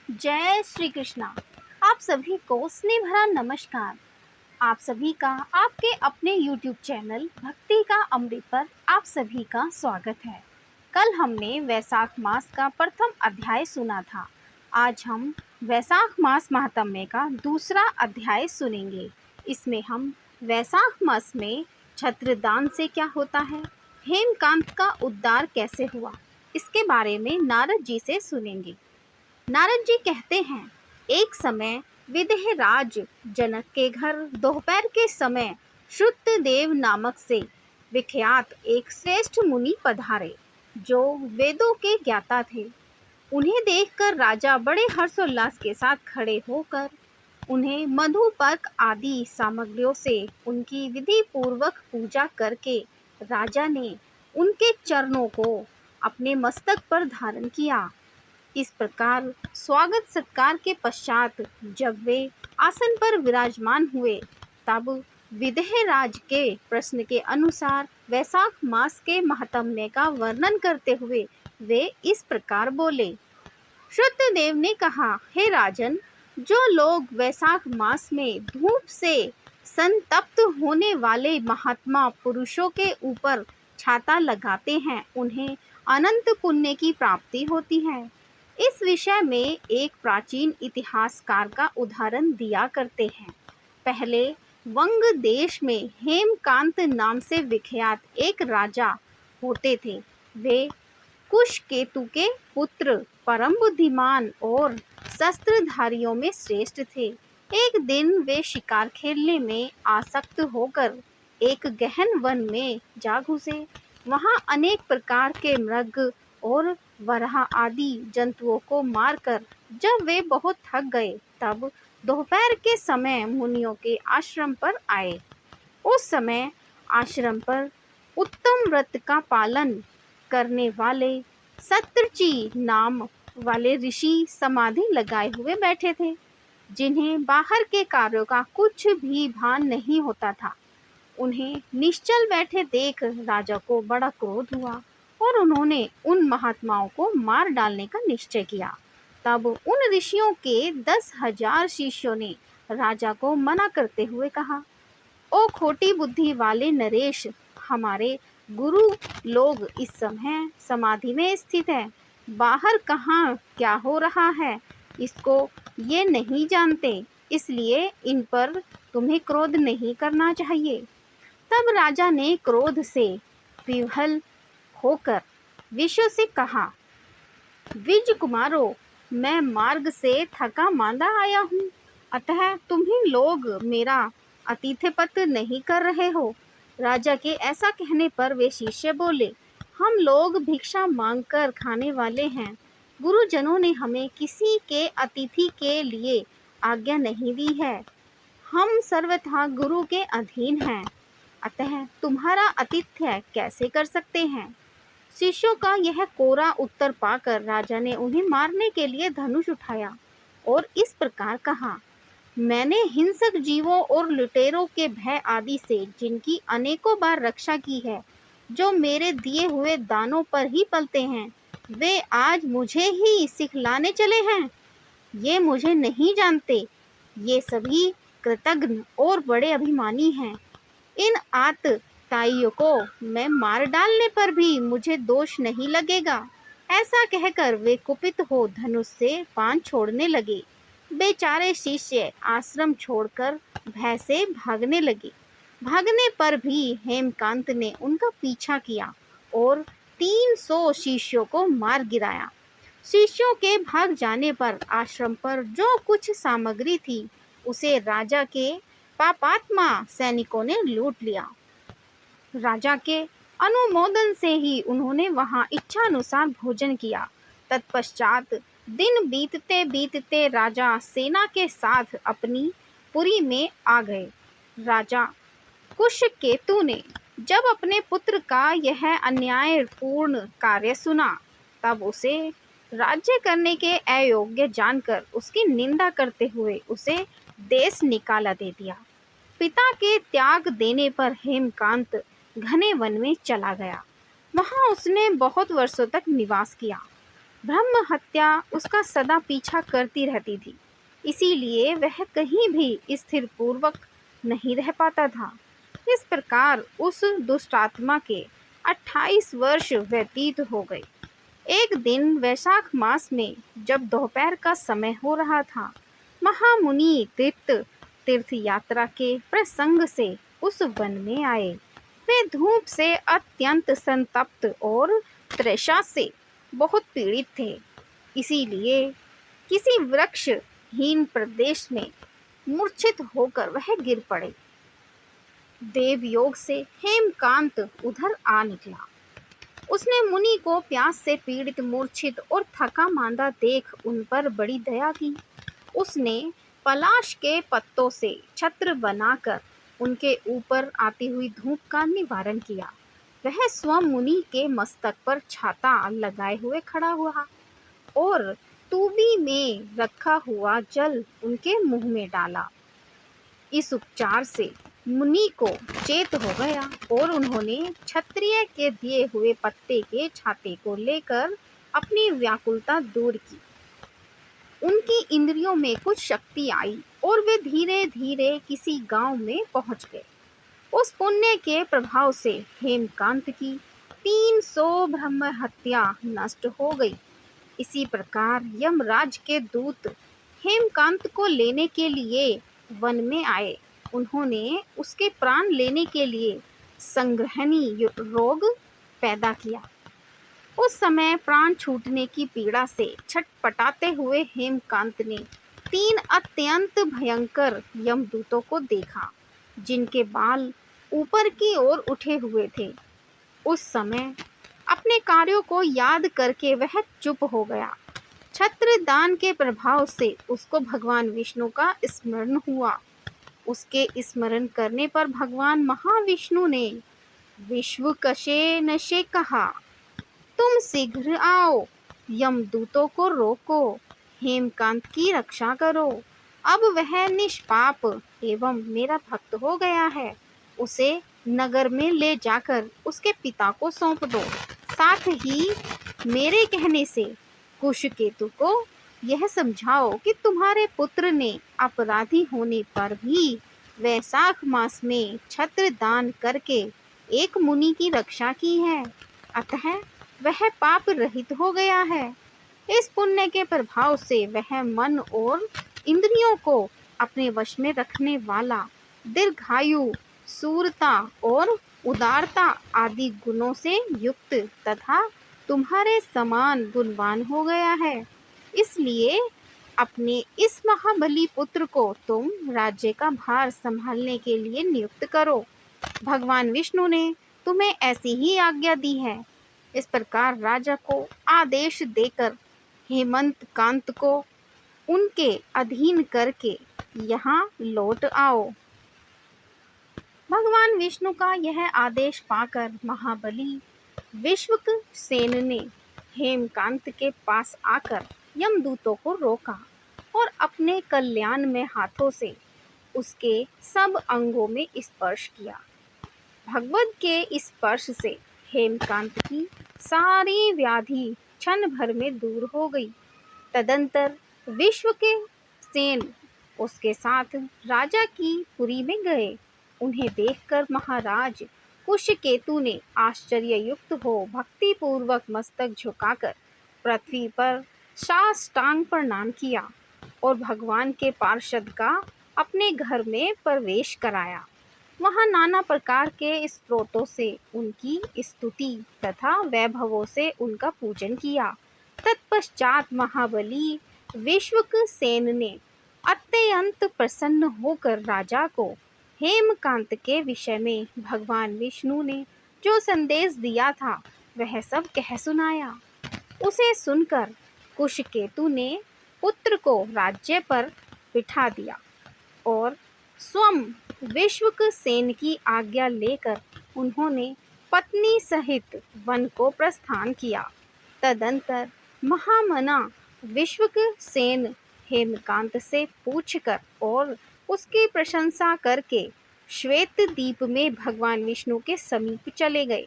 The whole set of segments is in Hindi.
जय श्री कृष्णा। आप सभी को स्नेह भरा नमस्कार। आप सभी का आपके अपने YouTube चैनल भक्ति का अमृत पर आप सभी का स्वागत है। कल हमने वैशाख मास का प्रथम अध्याय सुना था। आज हम वैशाख मास महात्म्य का दूसरा अध्याय सुनेंगे। इसमें हम वैशाख मास में छत्रदान से क्या होता है, हेमकांत का उद्धार कैसे हुआ, इसके बारे में नारद जी से सुनेंगे। नारद जी कहते हैं, एक समय विदेहराज जनक के घर दोपहर के समय श्रुतदेव नामक से विख्यात एक श्रेष्ठ मुनि पधारे, जो वेदों के ज्ञाता थे। उन्हें देखकर राजा बड़े हर्षोल्लास के साथ खड़े होकर उन्हें मधुपर्क आदि सामग्रियों से उनकी विधि पूर्वक पूजा करके राजा ने उनके चरणों को अपने मस्तक पर धारण किया। इस प्रकार स्वागत सत्कार के पश्चात जब वे आसन पर विराजमान हुए, तब विदेहराज के प्रश्न के अनुसार वैशाख मास के महात्म्य का वर्णन करते हुए वे इस प्रकार बोले। श्रुतदेव ने कहा, हे राजन, जो लोग वैशाख मास में धूप से संतप्त होने वाले महात्मा पुरुषों के ऊपर छाता लगाते हैं, उन्हें अनंत पुण्य की प्राप्ति होती है। इस विषय में एक प्राचीन इतिहासकार का उदाहरण दिया करते हैं। पहले वंग देश में हेमकांत नाम से विख्यात एक राजा होते थे। वे कुशकेतु के पुत्र, परम बुद्धिमान और शस्त्रधारियों में श्रेष्ठ थे। एक दिन वे शिकार खेलने में आसक्त होकर एक गहन वन में जा घुसे। वहां अनेक प्रकार के मृग और वराह आदि जंतुओं को मारकर जब वे बहुत थक गए, तब दोपहर के समय मुनियों के आश्रम पर आए। उस समय आश्रम पर उत्तम व्रत का पालन करने वाले सत्रची नाम वाले ऋषि समाधि लगाए हुए बैठे थे, जिन्हें बाहर के कार्यों का कुछ भी भान नहीं होता था। उन्हें निश्चल बैठे देख राजा को बड़ा क्रोध हुआ और उन्होंने उन महात्माओं को मार डालने का निश्चय किया। तब उन ऋषियों के 10,000 शिष्यों ने राजा को मना करते हुए कहा, ओ खोटी बुद्धि वाले नरेश, हमारे गुरु लोग इस समय समाधि में स्थित है। बाहर कहाँ क्या हो रहा है, इसको ये नहीं जानते, इसलिए इन पर तुम्हें क्रोध नहीं करना चाहिए। तब राजा ने क्रोध से विह्वल होकर विश्व से कहा, विज कुमारो, मैं मार्ग से थका मांदा आया हूँ, अतः तुम्ही लोग मेरा आतिथ्य नहीं कर रहे हो। राजा के ऐसा कहने पर वे शिष्य बोले, हम लोग भिक्षा मांगकर खाने वाले हैं। गुरुजनों ने हमें किसी के अतिथि के लिए आज्ञा नहीं दी है। हम सर्वथा गुरु के अधीन हैं, अतः तुम्हारा आतिथ्य कैसे कर सकते हैं। शिष्यों का यह कोरा उत्तर पाकर राजा ने उन्हें मारने के लिए धनुष उठाया और इस प्रकार कहा, मैंने हिंसक जीवों और लुटेरों के भय आदि से जिनकी अनेकों बार रक्षा की है, जो मेरे दिए हुए दानों पर ही पलते हैं, वे आज मुझे ही सिखलाने चले हैं। ये मुझे नहीं जानते। ये सभी कृतघ्न और बड़े अभिमानी हैं। इन आतताइयों को मैं मार डालने पर भी मुझे दोष नहीं लगेगा। ऐसा कहकर वे कुपित हो धनुष से बाण छोड़ने लगे। बेचारे शिष्य आश्रम छोड़कर भय से भागने लगे। भागने पर भी हेमकांत ने उनका पीछा किया और 300 शिष्यों को मार गिराया। शिष्यों के भाग जाने पर आश्रम पर जो कुछ सामग्री थी, उसे राजा के पापात्मा सैनिकों ने लूट लिया। राजा के अनुमोदन से ही उन्होंने वहां इच्छा अनुसार भोजन किया। तत्पश्चात दिन बीतते बीतते राजा सेना के साथ अपनी पुरी में आ गए। राजा कुशकेतु ने जब अपने पुत्र का यह अन्यायपूर्ण कार्य सुना, तब उसे राज्य करने के अयोग्य जानकर उसकी निंदा करते हुए उसे देश निकाला दे दिया। पिता के त्याग देने पर हेमकांत घने वन में चला गया। वहां उसने बहुत वर्षों तक निवास किया। ब्रह्म हत्या उसका सदा पीछा करती रहती थी, इसीलिए वह कहीं भी स्थिर पूर्वक नहीं रह पाता था। इस प्रकार उस दुष्ट आत्मा के 28 वर्ष व्यतीत हो गए। एक दिन वैशाख मास में जब दोपहर का समय हो रहा था, महामुनि तीर्थ यात्रा के प्रसंग से उस वन में आए। वे धूप से अत्यंत संतप्त और तृषा से बहुत पीड़ित थे, इसीलिए किसी वृक्षहीन प्रदेश में मूर्छित होकर वह गिर पड़े। देवयोग से हेमकांत उधर आ निकला। उसने मुनि को प्यास से पीड़ित, मूर्छित और थका मांदा देख उन पर बड़ी दया की। उसने पलाश के पत्तों से छत्र बनाकर उनके ऊपर आती हुई धूप का निवारण किया। वह स्वयं मुनि के मस्तक पर छाता लगाए हुए खड़ा हुआ और तूबी में रखा हुआ जल उनके मुंह में डाला। इस उपचार से मुनि को चेत हो गया और उन्होंने क्षत्रिय के दिए हुए पत्ते के छाते को लेकर अपनी व्याकुलता दूर की। उनकी इंद्रियों में कुछ शक्ति आई और वे धीरे धीरे किसी गांव में पहुंच गए। उस पुण्य के प्रभाव से हेमकांत की 300 ब्रह्म हत्या नष्ट हो गई। इसी प्रकार यमराज के दूत हेमकांत को लेने के लिए वन में आए। उन्होंने उसके प्राण लेने के लिए संग्रहणी रोग पैदा किया। उस समय प्राण छूटने की पीड़ा से छटपटाते हुए हेमकांत ने 3 अत्यंत भयंकर यमदूतों को देखा, जिनके बाल ऊपर की ओर उठे हुए थे। उस समय अपने कार्यों को याद करके वह चुप हो गया। छत्र दान के प्रभाव से उसको भगवान विष्णु का स्मरण हुआ। उसके स्मरण करने पर भगवान महाविष्णु ने विश्वकसेन से कहा, तुम शीघ्र आओ, यमदूतों को रोको, हेमकांत की रक्षा करो। अब वह निष्पाप एवं मेरा भक्त हो गया है। उसे नगर में ले जाकर उसके पिता को सौंप दो। साथ ही मेरे कहने से कुशकेतु को यह समझाओ कि तुम्हारे पुत्र ने अपराधी होने पर भी वैशाख मास में छत्र दान करके एक मुनि की रक्षा की है, अतः वह पाप रहित हो गया है। इस पुण्य के प्रभाव से वह मन और इंद्रियों को अपने वश में रखने वाला, दीर्घायु, सूरता और उदारता आदि गुणों से युक्त तथा तुम्हारे समान गुणवान हो गया है। इसलिए अपने इस महाबली पुत्र को तुम राज्य का भार संभालने के लिए नियुक्त करो। भगवान विष्णु ने तुम्हें ऐसी ही आज्ञा दी है। इस प्रकार राजा को आदेश देकर हेमंत कांत को उनके अधीन करके यहाँ लौट आओ। भगवान विष्णु का यह आदेश पाकर महाबली विश्वक्सेन ने हेमकांत के पास आकर यमदूतों को रोका और अपने कल्याण में हाथों से उसके सब अंगों में स्पर्श किया। भगवत के स्पर्श से हेमकांत की सारी व्याधि क्षण भर में दूर हो गई। तदंतर विश्व के सेन उसके साथ राजा की पुरी में गए। उन्हें देखकर महाराज कुशकेतु ने आश्चर्ययुक्त हो भक्ति पूर्वक मस्तक झुकाकर पृथ्वी पर साष्टांग प्रणाम किया और भगवान के पार्षद का अपने घर में प्रवेश कराया। वहाँ नाना प्रकार के स्तोत्रों से उनकी स्तुति तथा वैभवों से उनका पूजन किया। तत्पश्चात महाबली विश्वक्सेन ने अत्यंत प्रसन्न होकर राजा को हेमकांत के विषय में भगवान विष्णु ने जो संदेश दिया था वह सब कह सुनाया। उसे सुनकर कुशकेतु ने पुत्र को राज्य पर बिठा दिया और स्वयं विश्वक्सेन की आज्ञा लेकर उन्होंने पत्नी सहित वन को प्रस्थान किया। तदंतर महामना विश्वक्सेन हेमकांत से पूछकर और उसकी प्रशंसा करके श्वेत द्वीप में भगवान विष्णु के समीप चले गए।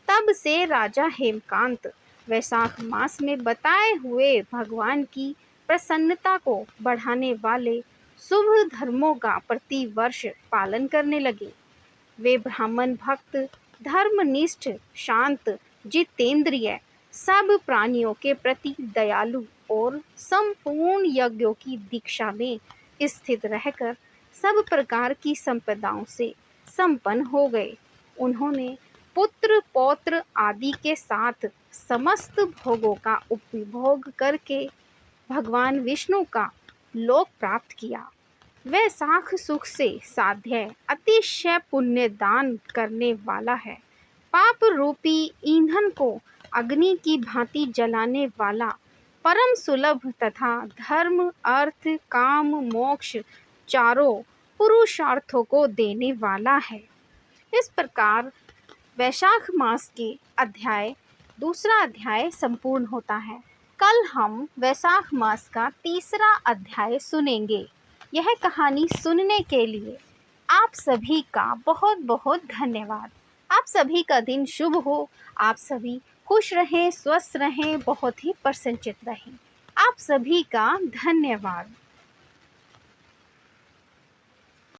तब से राजा हेमकांत वैशाख मास में बताए हुए भगवान की प्रसन्नता को बढ़ाने वाले शुभ धर्मों का प्रतिवर्ष पालन करने लगे। वे ब्राह्मण भक्त, धर्मनिष्ठ, शांत, जितेंद्रिय, सब प्राणियों के प्रति दयालु और संपूर्ण यज्ञों की दीक्षा में स्थित रहकर सब प्रकार की संपदाओं से संपन्न हो गए। उन्होंने पुत्र पौत्र आदि के साथ समस्त भोगों का उपभोग करके भगवान विष्णु का लोक प्राप्त किया। वैशाख सुख से साध्य अतिशय पुण्य दान करने वाला है। पाप रूपी ईंधन को अग्नि की भांति जलाने वाला, परम सुलभ तथा धर्म अर्थ काम मोक्ष चारों पुरुषार्थों को देने वाला है। इस प्रकार वैशाख मास के दूसरा अध्याय संपूर्ण होता है। कल हम वैशाख मास का तीसरा अध्याय सुनेंगे। यह कहानी सुनने के लिए आप सभी का बहुत बहुत धन्यवाद। आप सभी का दिन शुभ हो। आप सभी खुश रहें, स्वस्थ रहें, बहुत ही प्रसन्नचित्त रहें। आप सभी का धन्यवाद।